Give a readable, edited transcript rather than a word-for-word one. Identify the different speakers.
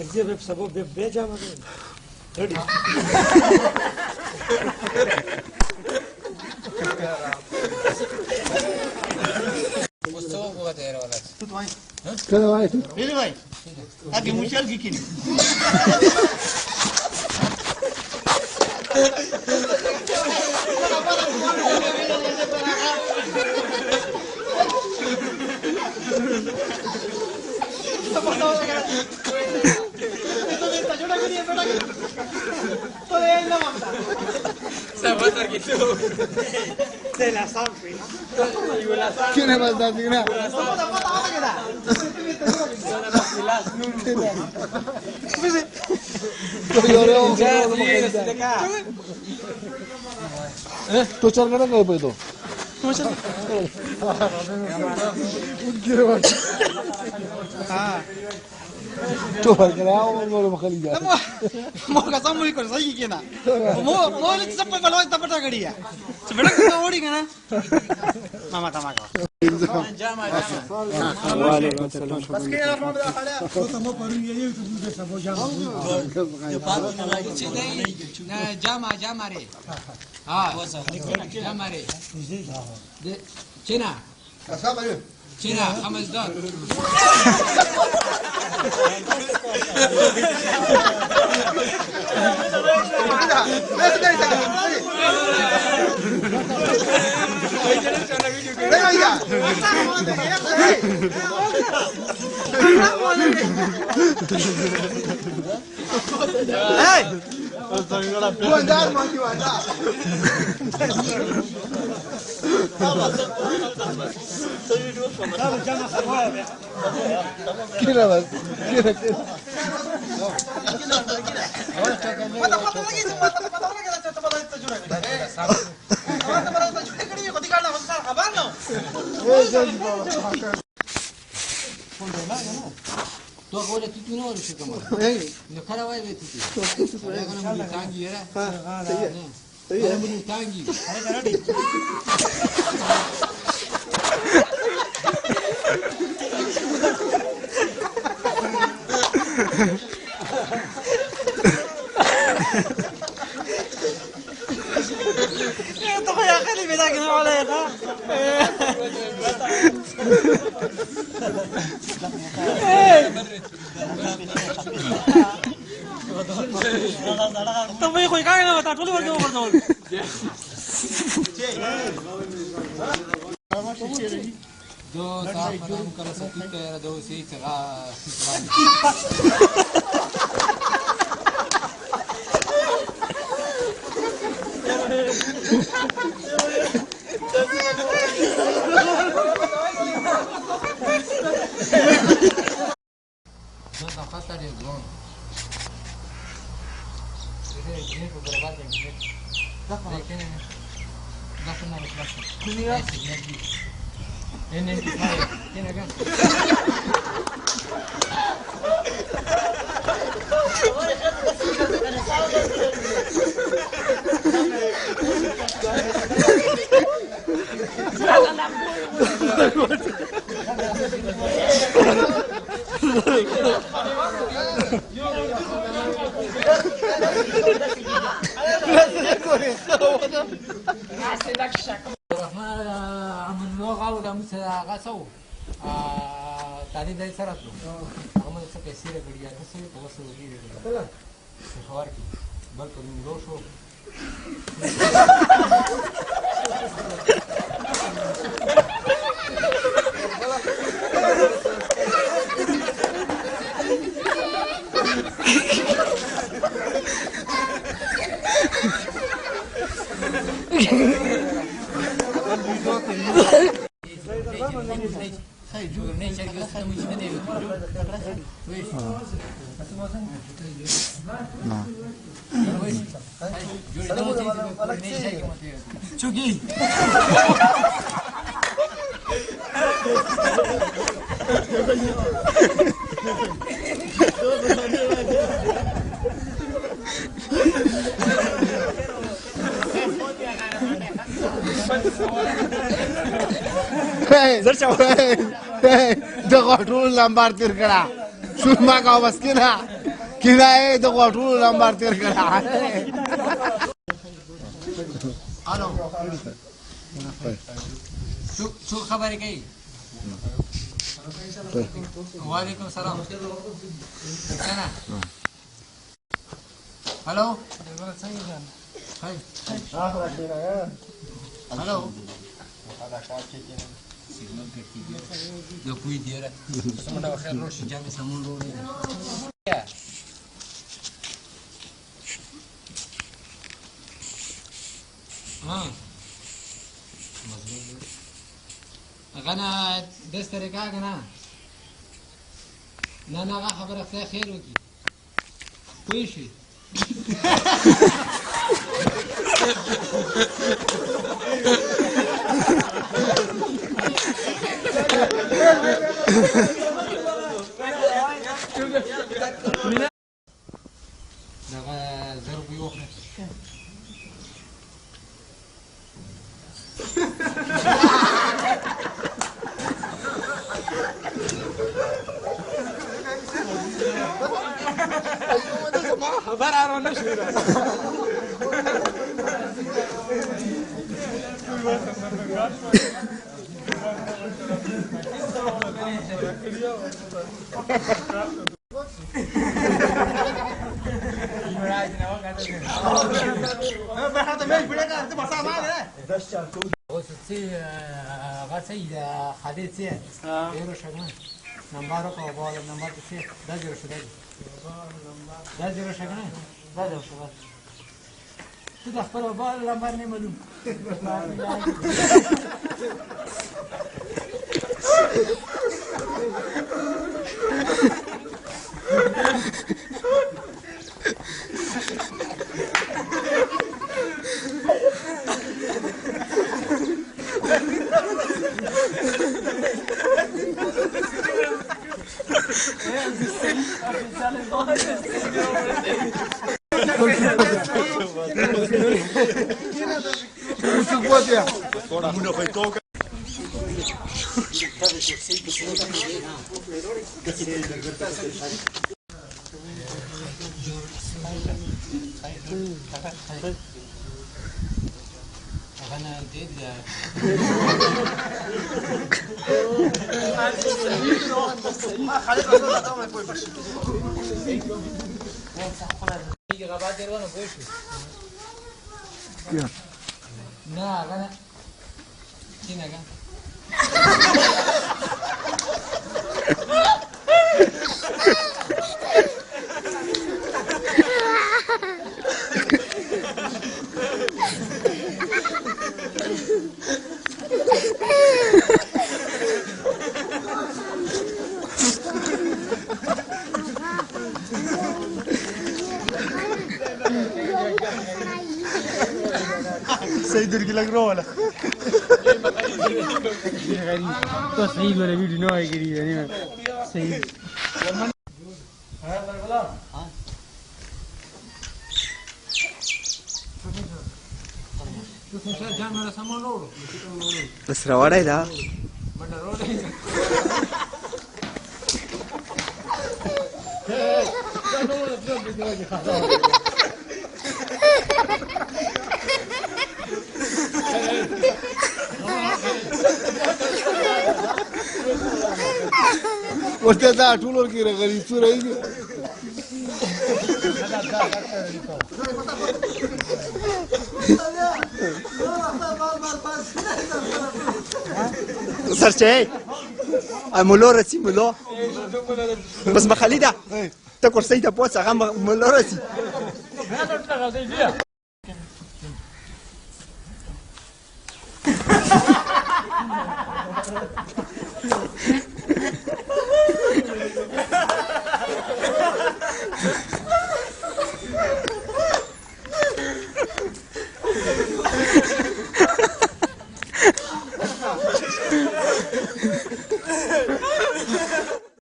Speaker 1: Где веб собой бежа мадам. Ready.
Speaker 2: كذا وايد
Speaker 3: really भाई आगे मुश्किल की किन
Speaker 1: Se la zampi.
Speaker 2: كنا بس دادينا तो चल कर गए पे तो
Speaker 3: हाँ
Speaker 2: तो हर क्या वो मखली जा
Speaker 3: मो का सामूहिक कर सही किया ना मो ले सब पे बलवा तब पता करी है बड़ा का ओड़ी का ना मामा तमा का
Speaker 2: वालेकुम सलाम
Speaker 3: बस के यार मामा खड़ा
Speaker 1: तो तम पर ये तो दूसरे सब जाम
Speaker 3: ना जामा रे हां जामा रे चीना चीना हमजदार
Speaker 2: كنا بس كنا
Speaker 3: तो बोले तू क्यों और उसके कमर ने खरा वाई वे थी अगर मुझे टांगी है हां सही है मुझे टांगी अरे रेडी तो يا اخي اللي بدك عليها तो भाई कोई काय ना बता टोली वर के ऊपर जाओ जो साफ कर सकती है दो से चला tadi dari syarat tu, kamu seperti sihir kerja, sesuatu kawasan begini. Betul. Sehari, bertemu dosa. Cugi.
Speaker 2: ده غاټول لمبار تیر کړه شو ما کا بس کړه کنایه د غوټولو نمبر تیر کړه
Speaker 3: الو څو خبرې کوي وعلیکم السلام څنګه هلو هلو د کوی دیره څنګه خیر روشي جامې سمون وروړي غنا دس طریقه غنا نه خبره خدای خیر وکي پوه شي دغه ضرب یو خبر ارو نشوره نمبر کو بول نمبر سے 10 شده 10 شده 10 شده تو د خپل بال نمبر نه معلوم
Speaker 1: سيد الجلاك رولا تو سيد ولا فيديو نوع جديد يعني سيد
Speaker 2: بس روانه ده ورته دا ټول ورکی راغلی څو راځي
Speaker 4: سرچه مولو رسی مولو بس مخلي ده تا كرسي تا بوس هغه مولو رسی